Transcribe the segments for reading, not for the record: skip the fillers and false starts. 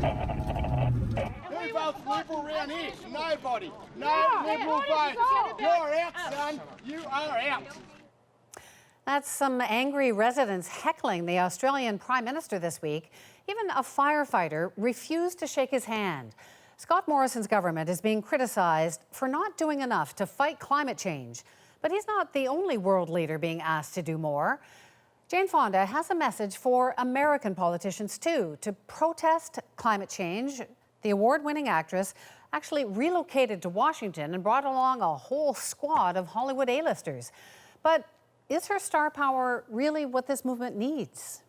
Who votes Liberal around here? Nobody. No Liberal votes. You're out, son. You are out. That's some angry residents heckling the Australian Prime Minister this week. Even a firefighter refused to shake his hand. Scott Morrison's government is being criticised for not doing enough to fight climate change. But he's not the only world leader being asked to do more. Jane Fonda has a message for American politicians too, to protest climate change. The award-winning actress actually relocated to Washington and brought along a whole squad of Hollywood A-listers. But is her star power really what this movement needs?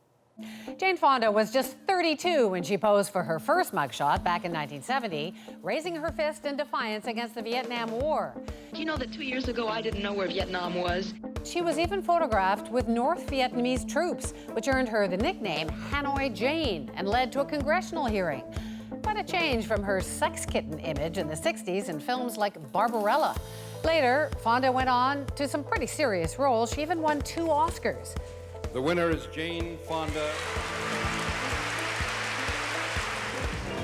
Jane Fonda was just 32 when she posed for her first mugshot back in 1970, raising her fist in defiance against the Vietnam War. Do you know that 2 years ago I didn't know where Vietnam was? She was even photographed with North Vietnamese troops, which earned her the nickname Hanoi Jane and led to a congressional hearing. Quite a change from her sex kitten image in the 60s in films like Barbarella. Later, Fonda went on to some pretty serious roles. She even won 2 Oscars. The winner is Jane Fonda.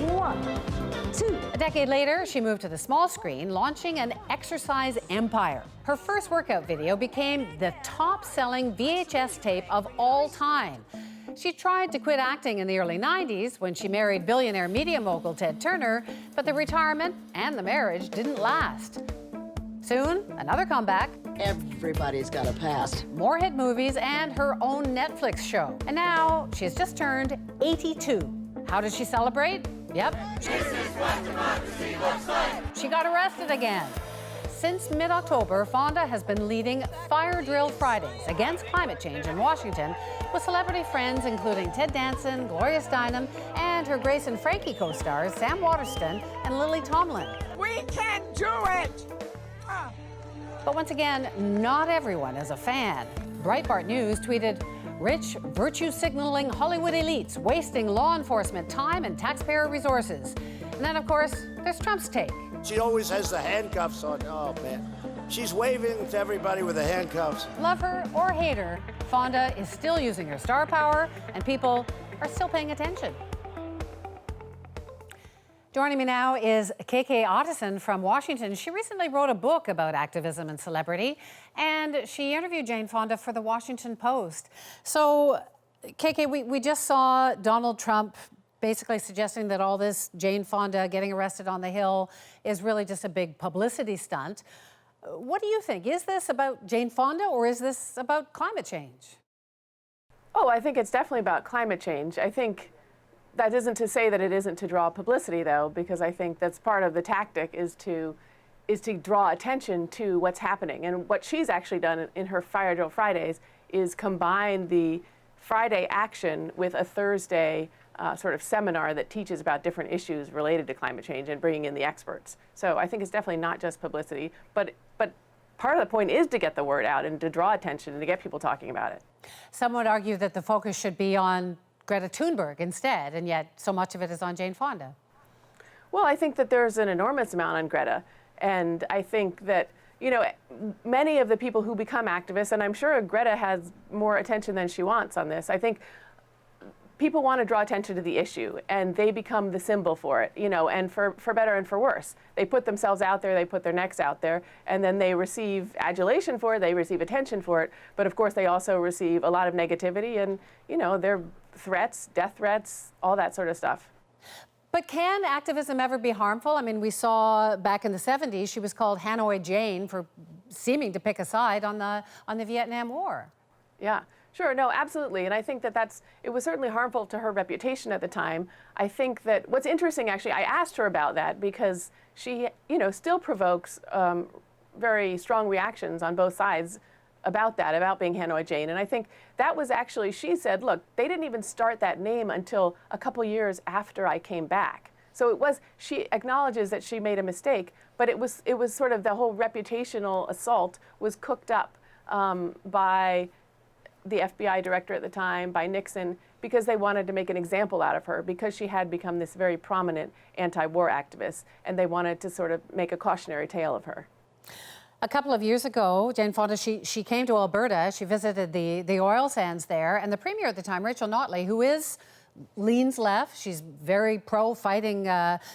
1, 2. A decade later, she moved to the small screen, launching an exercise empire. Her first workout video became the top-selling VHS tape of all time. She tried to quit acting in the early 90s when she married billionaire media mogul Ted Turner, but the retirement and the marriage didn't last. Soon, another comeback. Everybody's got a past. More hit movies and her own Netflix show. And now she's just turned 82. How did she celebrate? Yep. This is what democracy looks like. She got arrested again. Since mid-October, Fonda has been leading Fire Drill Fridays against climate change in Washington with celebrity friends including Ted Danson, Gloria Steinem, and her Grace and Frankie co-stars Sam Waterston and Lily Tomlin. We can do it! But once again, not everyone is a fan. Breitbart News tweeted, "Rich, virtue-signaling Hollywood elites wasting law enforcement time and taxpayer resources." And then, of course, there's Trump's take. She always has the handcuffs on. Oh, man. She's waving to everybody with the handcuffs. Love her or hate her, Fonda is still using her star power, and people are still paying attention. Joining me now is KK Otteson from Washington. She recently wrote a book about activism and celebrity, and she interviewed Jane Fonda for the Washington Post. So, KK, we just saw Donald Trump basically suggesting that all this Jane Fonda getting arrested on the Hill is really just a big publicity stunt. What do you think? Is this about Jane Fonda, or is this about climate change? Oh, I think it's definitely about climate change. I think that isn't to say that it isn't to draw publicity, though, because I think that's part of the tactic is to draw attention to what's happening. And what she's actually done in her Fire Drill Fridays is combine the Friday action with a Thursday sort of seminar that teaches about different issues related to climate change and bringing in the experts. So I think it's definitely not just publicity, but part of the point is to get the word out and to draw attention and to get people talking about it. Some would argue that the focus should be on Greta Thunberg instead, and yet so much of it is on Jane Fonda. Well, I think that there's an enormous amount on Greta, and I think that, you know, many of the people who become activists, and I'm sure Greta has more attention than she wants on this, I think people want to draw attention to the issue, and they become the symbol for it, you know, and for better and for worse. They put themselves out there, they put their necks out there, and then they receive adulation for it, they receive attention for it, but of course they also receive a lot of negativity and, you know, their threats, death threats, all that sort of stuff. But can activism ever be harmful? I mean, we saw back in the 70s, she was called Hanoi Jane for seeming to pick a side on the Vietnam War. Yeah. Sure, no, absolutely. And I think that it was certainly harmful to her reputation at the time. I think that what's interesting, actually, I asked her about that because she, you know, still provokes very strong reactions on both sides about that, about being Hanoi Jane. And I think that was actually, she said, look, they didn't even start that name until a couple years after I came back. So she acknowledges that she made a mistake, but it was sort of the whole reputational assault was cooked up by the FBI director at the time, by Nixon, because they wanted to make an example out of her, because she had become this very prominent anti-war activist, and they wanted to sort of make a cautionary tale of her. A couple of years ago, Jane Fonda, she came to Alberta. She visited the oil sands there, and the premier at the time, Rachel Notley, who is leans left. She's very pro-fighting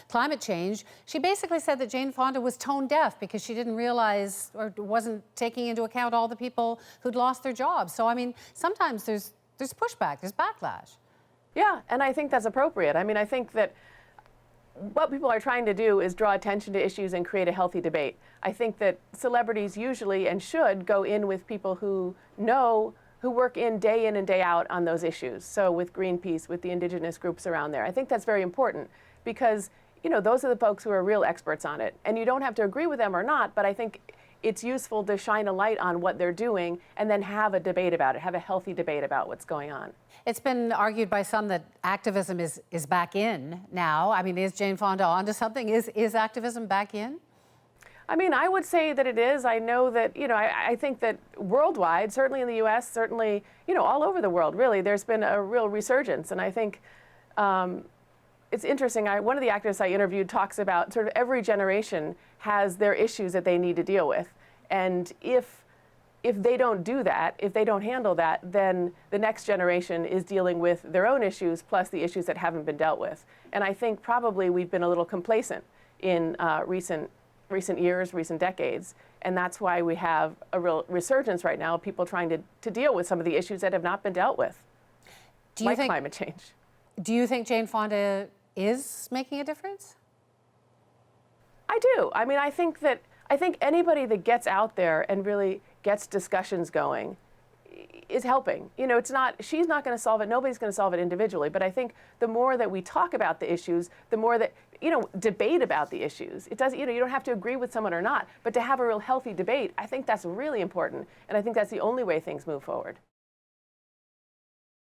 climate change. She basically said that Jane Fonda was tone deaf because she didn't realize or wasn't taking into account all the people who'd lost their jobs. So, I mean, sometimes there's pushback, there's backlash. Yeah, and I think that's appropriate. I mean, I think that what people are trying to do is draw attention to issues and create a healthy debate. I think that celebrities usually and should go in with people who know, who work in and day out on those issues. So with Greenpeace, with the indigenous groups around there. I think that's very important because, you know, those are the folks who are real experts on it. And you don't have to agree with them or not, but I think it's useful to shine a light on what they're doing and then have a debate about it, have a healthy debate about what's going on. It's been argued by some that activism is back in now. I mean, is Jane Fonda onto something? Is activism back in? I mean, I would say that it is. I know that, you know, I think that worldwide, certainly in the U.S., certainly, you know, all over the world, really, there's been a real resurgence. And I think it's interesting. One of the activists I interviewed talks about sort of every generation has their issues that they need to deal with. And if they don't do that, if they don't handle that, then the next generation is dealing with their own issues plus the issues that haven't been dealt with. And I think probably we've been a little complacent in recent years, recent decades. And that's why we have a real resurgence right now of people trying to deal with some of the issues that have not been dealt with, like climate change. Do you think Jane Fonda is making a difference? I do. I mean, I think anybody that gets out there and really gets discussions going is helping. You know, she's not going to solve it. Nobody's going to solve it individually. But I think the more that we talk about the issues, the more that, you know, debate about the issues. It does, you know, you don't have to agree with someone or not, but to have a real healthy debate, I think that's really important. And I think that's the only way things move forward.